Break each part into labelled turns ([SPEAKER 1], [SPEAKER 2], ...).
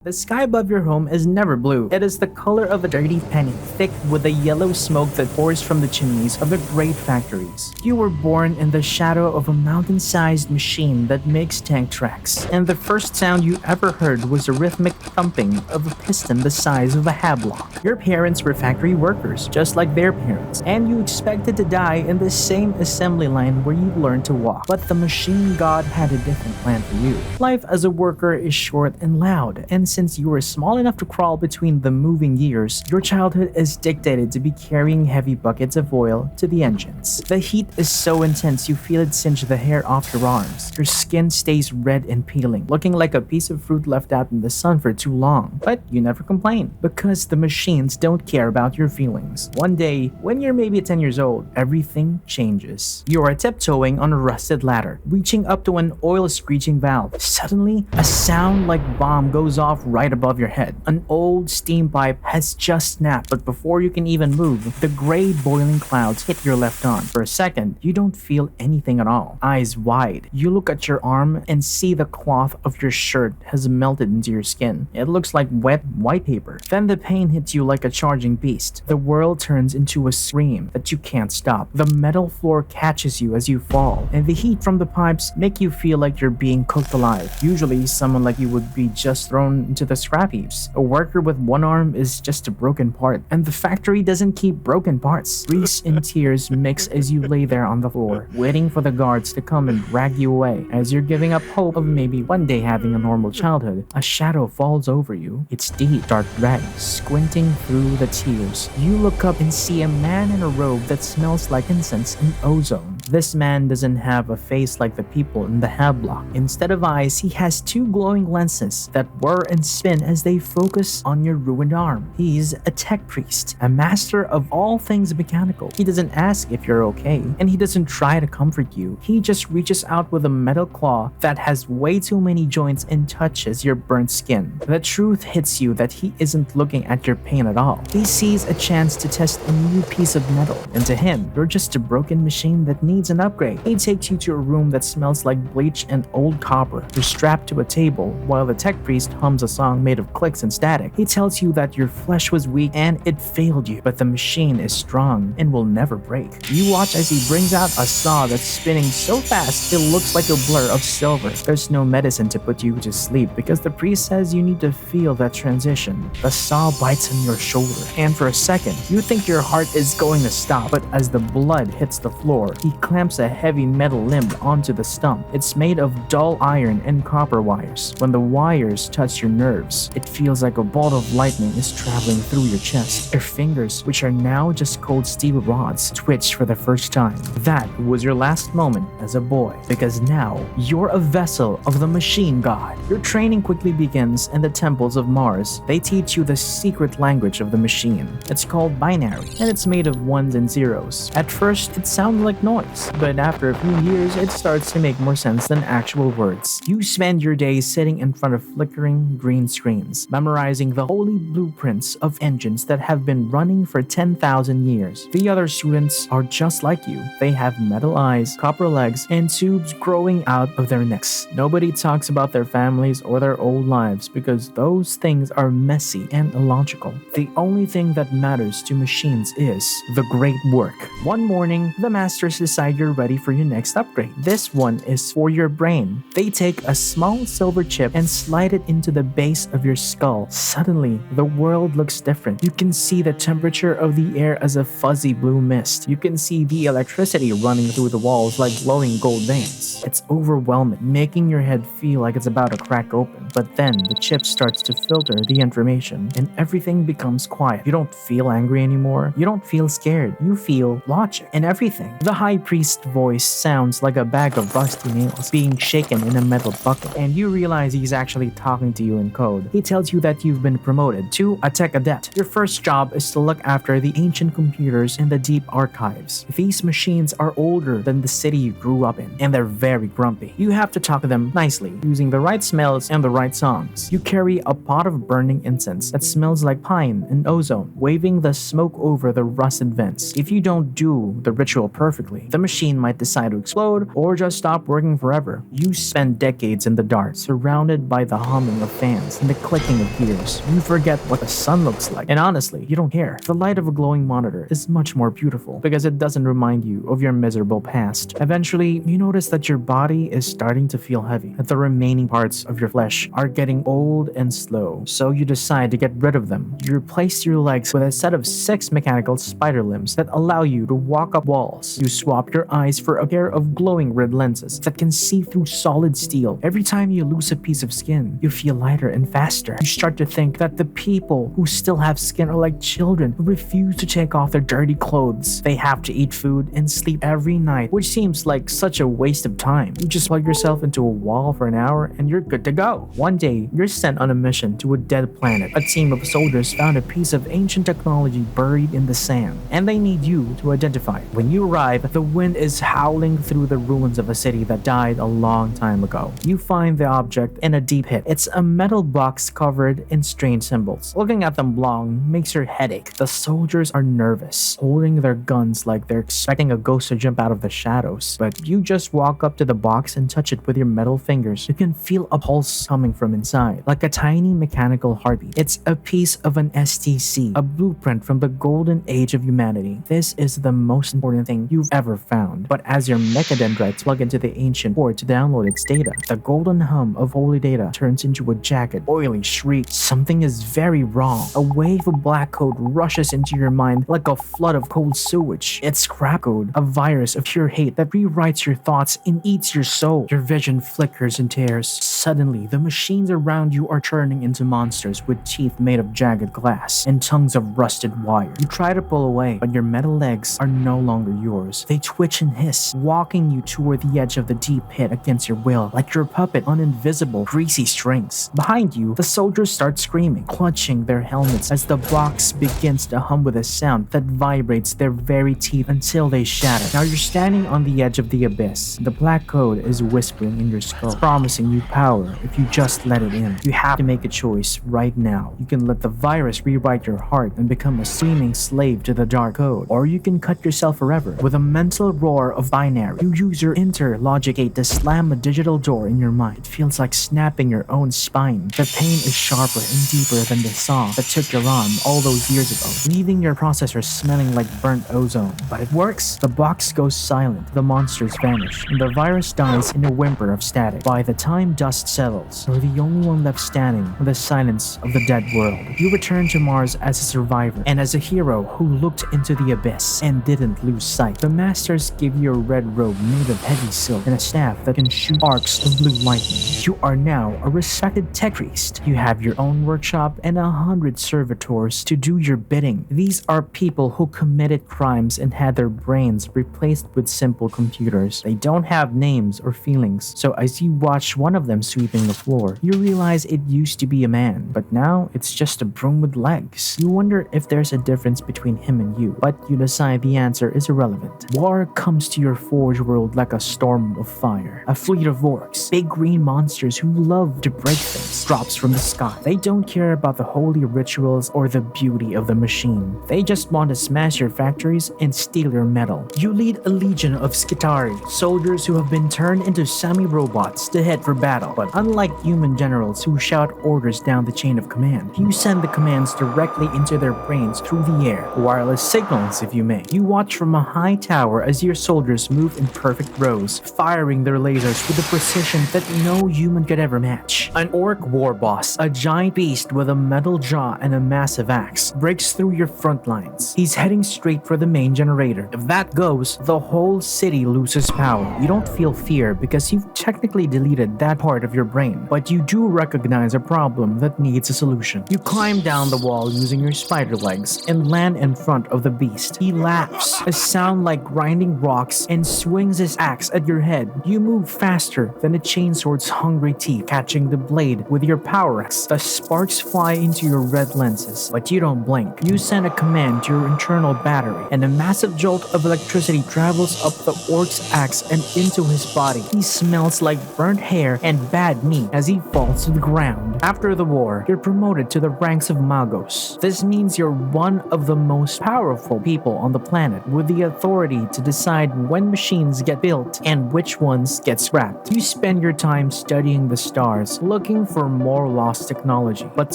[SPEAKER 1] The sky above your home is never blue. It is the color of a dirty penny, thick with the yellow smoke that pours from the chimneys of the great factories. You were born in the shadow of a mountain-sized machine that makes tank tracks, and the first sound you ever heard was the rhythmic thumping of a piston the size of a hablock. Your parents were factory workers, just like their parents, and you expected to die in the same assembly line where you learned to walk. But the machine god had a different plan for you. Life as a worker is short and loud, and since you were small enough to crawl between the moving gears, your childhood is dictated to be carrying heavy buckets of oil to the engines. The heat is so intense you feel it singe the hair off your arms. Your skin stays red and peeling, looking like a piece of fruit left out in the sun for too long. But you never complain, because the machines don't care about your feelings. One day, when you're maybe 10 years old, everything changes. You are tiptoeing on a rusted ladder, reaching up to an oil screeching valve. Suddenly, a sound like bomb goes off right above your head. An old steam pipe has just snapped, but before you can even move, the gray boiling clouds hit your left arm. For a second, you don't feel anything at all. Eyes wide, you look at your arm and see the cloth of your shirt has melted into your skin. It looks like wet white paper. Then the pain hits you like a charging beast. The world turns into a scream that you can't stop. The metal floor catches you as you fall, and the heat from the pipes make you feel like you're being cooked alive. Usually, someone like you would be just thrown into the scrap heaps. A worker with one arm is just a broken part, and the factory doesn't keep broken parts. Grease and tears mix as you lay there on the floor, waiting for the guards to come and drag you away. As you're giving up hope of maybe one day having a normal childhood, a shadow falls over you. It's deep, dark red, squinting through the tears. You look up and see a man in a robe that smells like incense and ozone. This man doesn't have a face like the people in the hablock. Instead of eyes, he has two glowing lenses that whir and spin as they focus on your ruined arm. He's a tech priest, a master of all things mechanical. He doesn't ask if you're okay, and he doesn't try to comfort you. He just reaches out with a metal claw that has way too many joints and touches your burnt skin. The truth hits you that he isn't looking at your pain at all. He sees a chance to test a new piece of metal, and to him, you're just a broken machine that needs an upgrade. He takes you to a room that smells like bleach and old copper. You're strapped to a table while the tech priest hums a song made of clicks and static. He tells you that your flesh was weak and it failed you, but the machine is strong and will never break. You watch as he brings out a saw that's spinning so fast it looks like a blur of silver. There's no medicine to put you to sleep because the priest says you need to feel that transition. The saw bites on your shoulder, and for a second, you think your heart is going to stop, but as the blood hits the floor, he clamps a heavy metal limb onto the stump. It's made of dull iron and copper wires. When the wires touch your nerves, it feels like a bolt of lightning is traveling through your chest. Your fingers, which are now just cold steel rods, twitch for the first time. That was your last moment as a boy, because now you're a vessel of the machine god. Your training quickly begins in the temples of Mars. They teach you the secret language of the machine. It's called binary, and it's made of ones and zeros. At first, it sounds like noise, but after a few years, it starts to make more sense than actual words. You spend your days sitting in front of flickering green screens, memorizing the holy blueprints of engines that have been running for 10,000 years. The other students are just like you. They have metal eyes, copper legs, and tubes growing out of their necks. Nobody talks about their families or their old lives because those things are messy and illogical. The only thing that matters to machines is the great work. One morning, the masters decide you're ready for your next upgrade. This one is for your brain. They take a small silver chip and slide it into the base of your skull. Suddenly, the world looks different. You can see the temperature of the air as a fuzzy blue mist. You can see the electricity running through the walls like glowing gold veins. It's overwhelming, making your head feel like it's about to crack open. But then the chip starts to filter the information and everything becomes quiet. You don't feel angry anymore. You don't feel scared. You feel logic and everything. The high priest's voice sounds like a bag of rusty nails being shaken in a metal bucket, and you realize he's actually talking to you in code. He tells you that you've been promoted to a tech adept. Your first job is to look after the ancient computers in the deep archives. These machines are older than the city you grew up in, and they're very grumpy. You have to talk to them nicely, using the right smells and the right songs. You carry a pot of burning incense that smells like pine and ozone, waving the smoke over the rusted vents. If you don't do the ritual perfectly, the machine might decide to explode or just stop working forever. You spend decades in the dark, surrounded by the humming of fans and the clicking of gears. You forget what the sun looks like, and honestly, you don't care. The light of a glowing monitor is much more beautiful because it doesn't remind you of your miserable past. Eventually, you notice that your body is starting to feel heavy, that the remaining parts of your flesh are getting old and slow, so you decide to get rid of them. You replace your legs with a set of 6 mechanical spider limbs that allow you to walk up walls. You swap your eyes for a pair of glowing red lenses that can see through solid steel. Every time you lose a piece of skin, you feel lighter and faster. You start to think that the people who still have skin are like children who refuse to take off their dirty clothes. They have to eat food and sleep every night, which seems like such a waste of time. You just plug yourself into a wall for an hour and you're good to go. One day, you're sent on a mission to a dead planet. A team of soldiers found a piece of ancient technology buried in the sand, and they need you to identify it. When you arrive, the wind is howling through the ruins of a city that died a long time ago. You find the object in a deep pit. It's a metal box covered in strange symbols. Looking at them long makes your head ache. The soldiers are nervous, holding their guns like they're expecting a ghost to jump out of the shadows. But you just walk up to the box and touch it with your metal fingers. You can feel a pulse coming from inside, like a tiny mechanical heartbeat. It's a piece of an STC, a blueprint from the golden age of humanity. This is the most important thing you've ever found. But as your mechadendrites plug into the ancient port to download its data, the golden hum of holy data turns into a jagged, oily shriek. Something is very wrong. A wave of black code rushes into your mind like a flood of cold sewage. It's crap code, a virus of pure hate that rewrites your thoughts and eats your soul. Your vision flickers and tears. Suddenly, the machines around you are turning into monsters with teeth made of jagged glass and tongues of rusted wire. You try to pull away, but your metal legs are no longer yours. They twitch and hiss, walking you toward the edge of the deep pit against your will, like you're a puppet on invisible, greasy strings. Behind you, the soldiers start screaming, clutching their helmets as the box begins to hum with a sound that vibrates their very teeth until they shatter. Now you're standing on the edge of the abyss. The black code is whispering in your skull, promising you power if you just let it in. You have to make a choice right now. You can let the virus rewrite your heart and become a screaming slave to the dark code, or you can cut yourself forever. With a mental roar of binary, you use your interlogic gate to slam a digital door in your mind. It feels like snapping your own spine. The pain is sharper and deeper than the saw that took your arm all those years ago, leaving your processor smelling like burnt ozone. But it works. The box goes silent, the monsters vanish, and the virus dies in a whimper of static. By the time dust settles, you're the only one left standing in the silence of the dead world. You return to Mars as a survivor and as a hero who looked into the abyss and didn't lose sight. The masters give you a red robe made of heavy silk and a staff that can shoot arcs of blue lightning. You are now a respected tech priest. You have your own workshop and 100 servitors to do your bidding. These are people who committed crimes and had their brains replaced with simple computers. They don't have names or feelings, so as you watch one of them sweeping the floor, you realize it used to be a man, but now it's just a broom with legs. You wonder if there's a difference between him and you, but you decide the answer is irrelevant. War comes to your forge world like a storm of fire. A fleet of orcs, big green monsters who love to break things, drops from the sky. They don't care about the holy rituals or the beauty of the machine. They just want to smash your factories and steal your metal. You lead a legion of Skitari, soldiers who have been turned into semi-robots to head for battle. But unlike human generals who shout orders down the chain of command, you send the commands directly into their brains through the air. Wireless signals, if you may. You watch from a high tower as your soldiers move in perfect rows, firing their lasers with a precision that no human could ever match. An orc war boss, a giant beast with a metal jaw and a massive axe, breaks through your front lines. He's heading straight for the main generator. If that goes, the whole city loses power. You don't feel fear because you've technically deleted that part of your brain, but you do recognize a problem that needs a solution. You climb down the wall using your spider legs and land in front of the beast. He laughs, a sound like grinding rocks, and swings his axe at your head. You move faster than a chainsword's hungry teeth, catching the blade with your power axe. The sparks fly into your red lenses, but you don't blink. You send a command to your internal battery, and a massive jolt of electricity travels up the orc's axe and into his body. He smells like burnt hair and bad meat as he falls to the ground. After the war, you're promoted to the ranks of Magos. This means you're one of the most powerful people on the planet with the authority to decide when machines get built and which ones get scrapped. You spend your time studying the stars, looking for more lost technology, but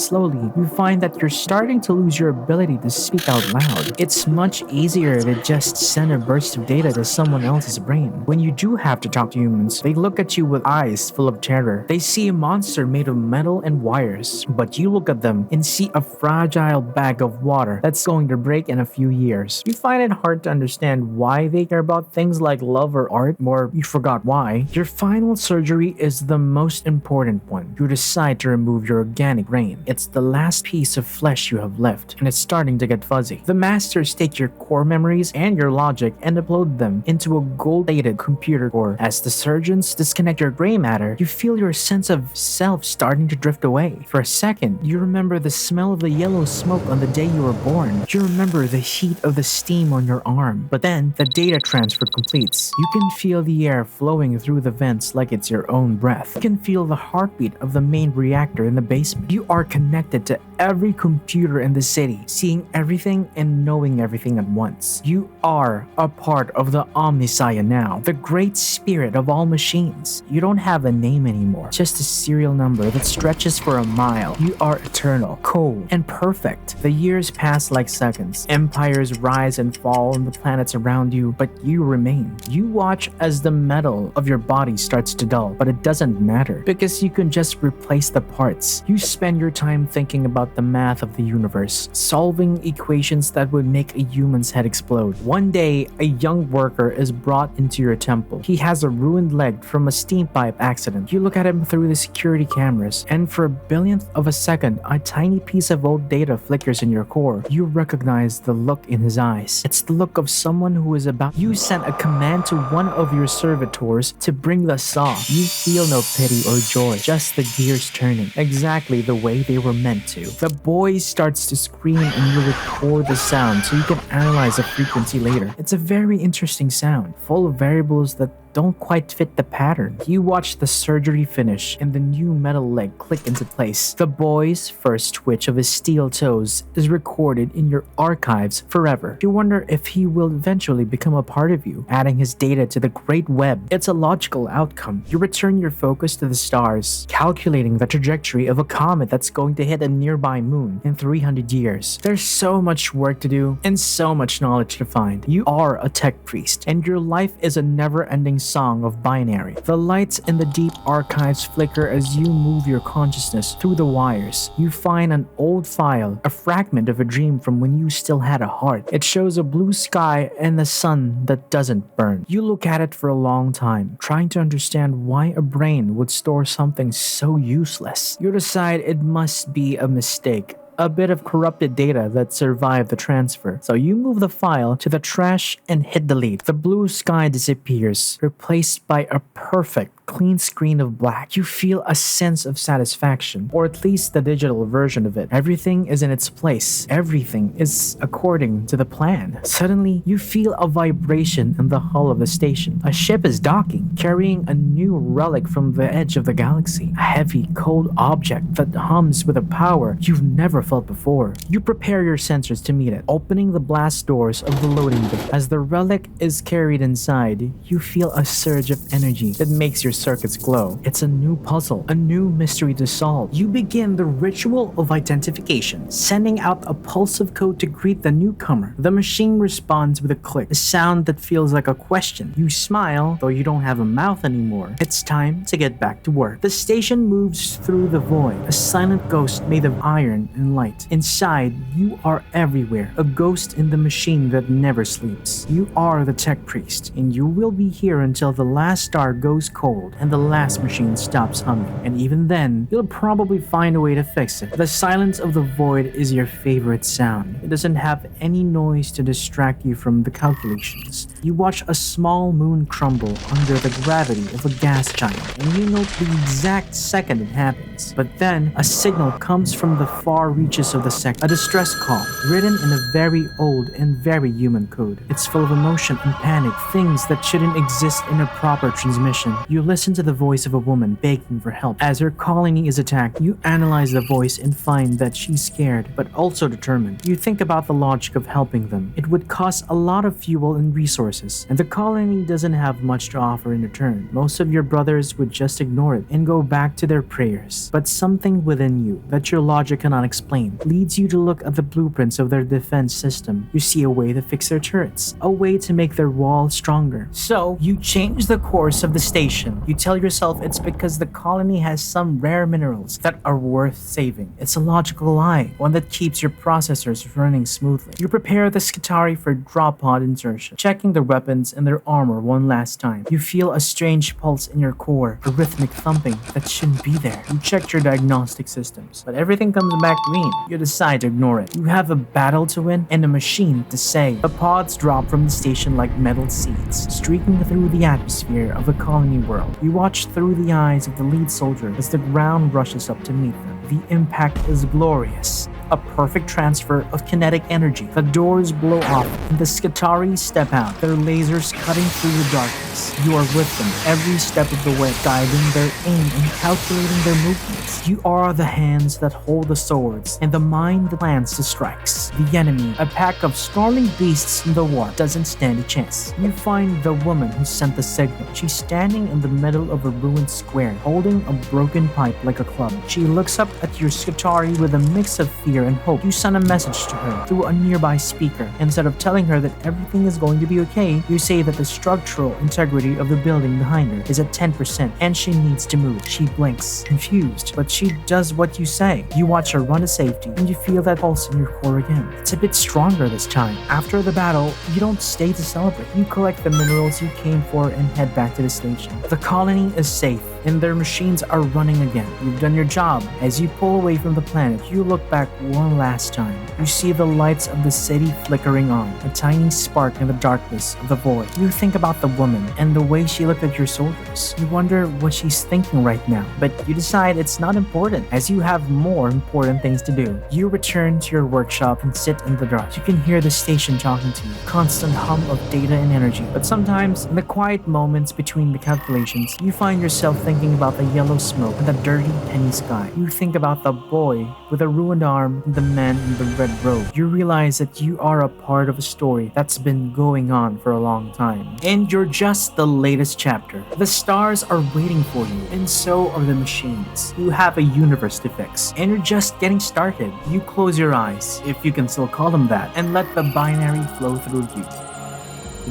[SPEAKER 1] slowly you find that you're starting to lose your ability to speak out loud. It's much easier to just send a burst of data to someone else's brain. When you do have to talk to humans, they look at you with eyes full of terror. They see a monster made of metal and wires, but you look at them and see a fragile bag of water that's going to break in a few years. You find it hard to understand why they care about things like love or art, or you forgot why. Your final surgery is the most important one. You decide to remove your organic brain. It's the last piece of flesh you have left, and it's starting to get fuzzy. The masters take your core memories and your logic and upload them into a gold-plated computer core. As the surgeons disconnect your gray matter, you feel your sense of self starting to drift away. For a second, you remember the smell of the yellow smoke on the day you were born. You remember the heat of the steam on your arm. But then, the data transfer completes. You can feel the air flowing through the vents like it's your own breath. You can feel the heartbeat of the main reactor in the basement. You are connected to every computer in the city, seeing everything and knowing everything at once. You are a part of the Omnissiah now, the great spirit of all machines. You don't have a name anymore, just a serial number that stretches for a mile. You are eternal, cold, and perfect. The years pass like seconds. Empires rise and fall on the planets around you, but you remain. You watch as the metal of your body starts to dull, but it doesn't matter because you can just replace the parts. You spend your time thinking about the math of the universe, solving equations that would make a human's head explode. One day, a young worker is brought into your temple. He has a ruined leg from a steam pipe accident. You look at him through the security cameras, and for a billionth of a second, a tiny piece of old data flickers in your core. You recognize the look in his eyes. It's the look of someone who is about. You sent a command to one of your servitors to bring the saw. You feel no pity or joy, just the gears turning, exactly the way they were meant to. The boy starts to scream and you record the sound so you can analyze the frequency later. It's a very interesting sound, full of variables that don't quite fit the pattern. You watch the surgery finish and the new metal leg click into place. The boy's first twitch of his steel toes is recorded in your archives forever. You wonder if he will eventually become a part of you, adding his data to the great web. It's a logical outcome. You return your focus to the stars, calculating the trajectory of a comet that's going to hit a nearby moon in 300 years. There's so much work to do and so much knowledge to find. You are a tech priest, and your life is a never-ending song of binary. The lights in the deep archives flicker as you move your consciousness through the wires. You find an old file, a fragment of a dream from when you still had a heart. It shows a blue sky and the sun that doesn't burn. You look at it for a long time, trying to understand why a brain would store something so useless. You decide it must be a mistake, a bit of corrupted data that survived the transfer. So you move the file to the trash and hit delete. The blue sky disappears, replaced by a perfect clean screen of black. You feel a sense of satisfaction, or at least the digital version of it. Everything is in its place. Everything is according to the plan. Suddenly, you feel a vibration in the hull of the station. A ship is docking, carrying a new relic from the edge of the galaxy. A heavy, cold object that hums with a power you've never felt before. You prepare your sensors to meet it, opening the blast doors of the loading bay. As the relic is carried inside, you feel a surge of energy that makes your circuits glow. It's a new puzzle, a new mystery to solve. You begin the ritual of identification, sending out a pulse of code to greet the newcomer. The machine responds with a click, a sound that feels like a question. You smile, though you don't have a mouth anymore. It's time to get back to work. The station moves through the void, a silent ghost made of iron and light. Inside, you are everywhere, a ghost in the machine that never sleeps. You are the tech priest, and you will be here until the last star goes cold and the last machine stops humming. And even then, you'll probably find a way to fix it. The silence of the void is your favorite sound. It doesn't have any noise to distract you from the calculations. You watch a small moon crumble under the gravity of a gas giant, and you note the exact second it happens. But then, a signal comes from the far reaches of the sect, a distress call, written in a very old and very human code. It's full of emotion and panic, things that shouldn't exist in a proper transmission. You listen to the voice of a woman begging for help. As her colony is attacked, you analyze the voice and find that she's scared, but also determined. You think about the logic of helping them. It would cost a lot of fuel and resources, and the colony doesn't have much to offer in return. Most of your brothers would just ignore it and go back to their prayers. But something within you that your logic cannot explain leads you to look at the blueprints of their defense system. You see a way to fix their turrets, a way to make their walls stronger. So you change the course of the station. You tell yourself it's because the colony has some rare minerals that are worth saving. It's a logical lie, one that keeps your processors running smoothly. You prepare the Skitarii for drop pod insertion, checking their weapons and their armor one last time. You feel a strange pulse in your core, a rhythmic thumping that shouldn't be there. You check your diagnostic systems, but everything comes back green. You decide to ignore it. You have a battle to win and a machine to save. The pods drop from the station like metal seeds, streaking through the atmosphere of the colony world. You watch through the eyes of the lead soldier as the ground rushes up to meet them. The impact is glorious. A perfect transfer of kinetic energy. The doors blow off and the Skitarii step out, their lasers cutting through the darkness. You are with them every step of the way, guiding their aim and calculating their movements. You are the hands that hold the swords and the mind that plans the strikes. The enemy, a pack of storming beasts in the war, doesn't stand a chance. You find the woman who sent the signal. She's standing in the middle of a ruined square, holding a broken pipe like a club. She looks up at your Skitarii with a mix of fear and hope. You send a message to her through a nearby speaker. Instead of telling her that everything is going to be okay, you say that the structural integrity of the building behind her is at 10% and she needs to move. She blinks, confused, but she does what you say. You watch her run to safety and you feel that pulse in your core again. It's a bit stronger this time. After the battle, you don't stay to celebrate. You collect the minerals you came for and head back to the station. The colony is safe and their machines are running again. You've done your job. As you pull away from the planet, you look back one last time. You see the lights of the city flickering on, a tiny spark in the darkness of the void. You think about the woman and the way she looked at your soldiers. You wonder what she's thinking right now, but you decide it's not important as you have more important things to do. You return to your workshop and sit in the dark. You can hear the station talking to you, constant hum of data and energy. But sometimes, in the quiet moments between the calculations, you find yourself thinking about the yellow smoke and the dirty penny sky. You think about the boy with a ruined arm and the man in the red robe. You realize that you are a part of a story that's been going on for a long time. And you're just the latest chapter. The stars are waiting for you, and so are the machines. You have a universe to fix, and you're just getting started. You close your eyes, if you can still call them that, and let the binary flow through you.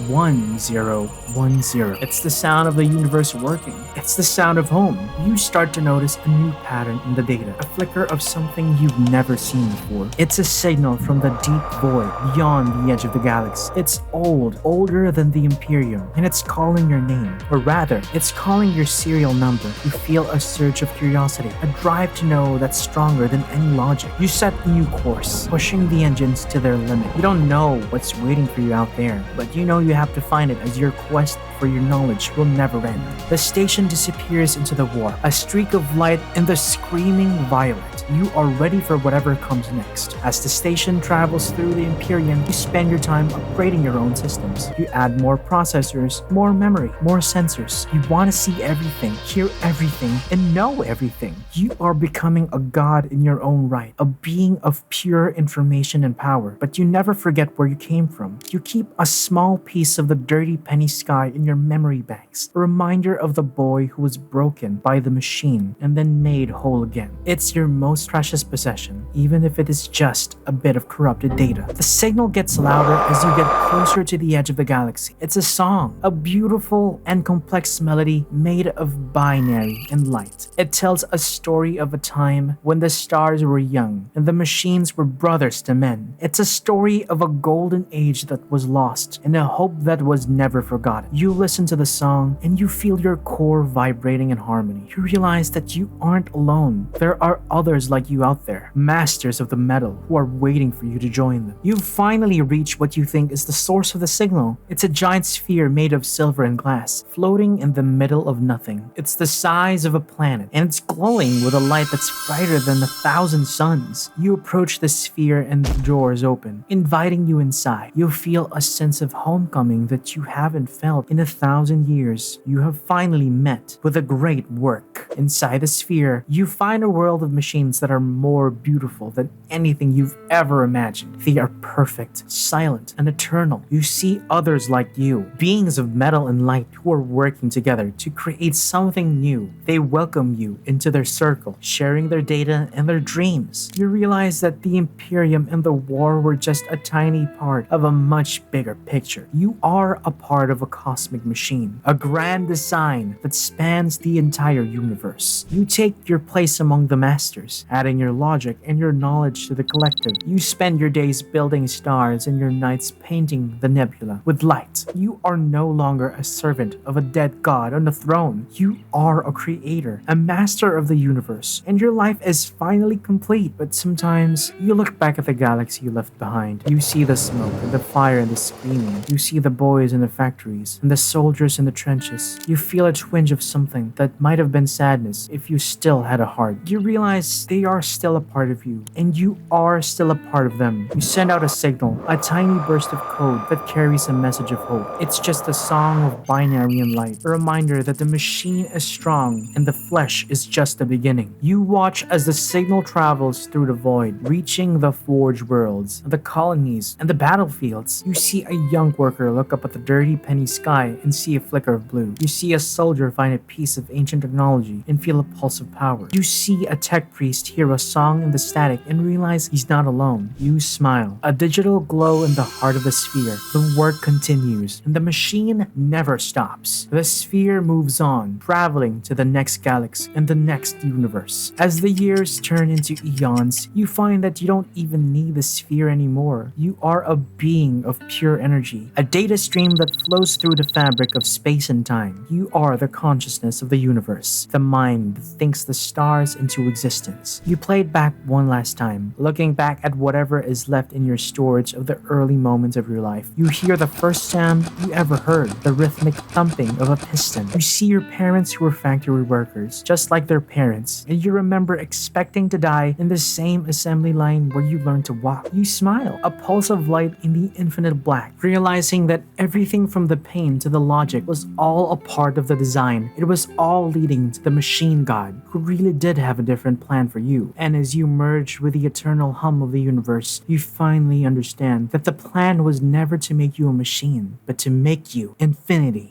[SPEAKER 1] 1010. It's the sound of the universe working. It's the sound of home. You start to notice a new pattern in the data, a flicker of something you've never seen before. It's a signal from the deep void beyond the edge of the galaxy. It's old, older than the Imperium, and it's calling your name. Or rather, it's calling your serial number. You feel a surge of curiosity, a drive to know that's stronger than any logic. You set a new course, pushing the engines to their limit. You don't know what's waiting for you out there, but you know you have to find it as your quest for your knowledge will never end. The station disappears into the war, a streak of light in the screaming violet. You are ready for whatever comes next. As the station travels through the Imperium, you spend your time upgrading your own systems. You add more processors, more memory, more sensors. You want to see everything, hear everything, and know everything. You are becoming a god in your own right, a being of pure information and power. But you never forget where you came from. You keep a small piece of the dirty penny sky in your memory banks, a reminder of the boy who was broken by the machine and then made whole again. It's your most precious possession, even if it is just a bit of corrupted data. The signal gets louder as you get closer to the edge of the galaxy. It's a song, a beautiful and complex melody made of binary and light. It tells a story of a time when the stars were young and the machines were brothers to men. It's a story of a golden age that was lost and a hope that was never forgotten. You listen to the song and you feel your core vibrating in harmony. You realize that you aren't alone. There are others like you out there, masters of the metal, who are waiting for you to join them. You've finally reached what you think is the source of the signal. It's a giant sphere made of silver and glass, floating in the middle of nothing. It's the size of a planet, and it's glowing with a light that's brighter than 1,000 suns. You approach the sphere and the doors open, inviting you inside. You feel a sense of homecoming that you haven't felt in 1,000 years. You have finally met with a great work. Inside the sphere, you find a world of machines that are more beautiful than anything you've ever imagined. They are perfect, silent, and eternal. You see others like you, beings of metal and light who are working together to create something new. They welcome you into their circle, sharing their data and their dreams. You realize that the Imperium and the war were just a tiny part of a much bigger picture. You are a part of a cosmic machine, a grand design that spans the entire universe. You take your place among the masters, adding your logic and your knowledge to the collective. You spend your days building stars and your nights painting the nebula with light. You are no longer a servant of a dead god on the throne. You are a creator, a master of the universe, and your life is finally complete. But sometimes you look back at the galaxy you left behind. You see the smoke and the fire and the screaming. You see the boys in the factories and the soldiers in the trenches. You feel a twinge of something that might have been sadness if you still had a heart. You realize they are still a part of you, and you are still a part of them. You send out a signal, a tiny burst of code that carries a message of hope. It's just a song of binary and light, a reminder that the machine is strong and the flesh is just the beginning. You watch as the signal travels through the void, reaching the forge worlds, the colonies, and the battlefields. You see a young worker look up at the dirty penny sky and see a flicker of blue. You see a soldier find a piece of ancient technology and feel a pulse of power. You see a tech priest hear a song in the static and realize he's not alone. You smile. A digital glow in the heart of the sphere. The work continues, and the machine never stops. The sphere moves on, traveling to the next galaxy and the next universe. As the years turn into eons, you find that you don't even need the sphere anymore. You are a being of pure energy, a data stream that flows through the fabric of space and time. You are the consciousness of the universe, the mind that thinks the stars into existence. You play it back one last time, looking back at whatever is left in your storage of the early moments of your life. You hear the first sound you ever heard, the rhythmic thumping of a piston. You see your parents who were factory workers, just like their parents, and you remember expecting to die in the same assembly line where you learned to walk. You smile, a pulse of light in the infinite black, realizing that everything from the pain to the logic was all a part of the design. It was all leading to the machine god, who really did have a different plan for you. And as you merge with the eternal hum of the universe, you finally understand that the plan was never to make you a machine, but to make you infinity.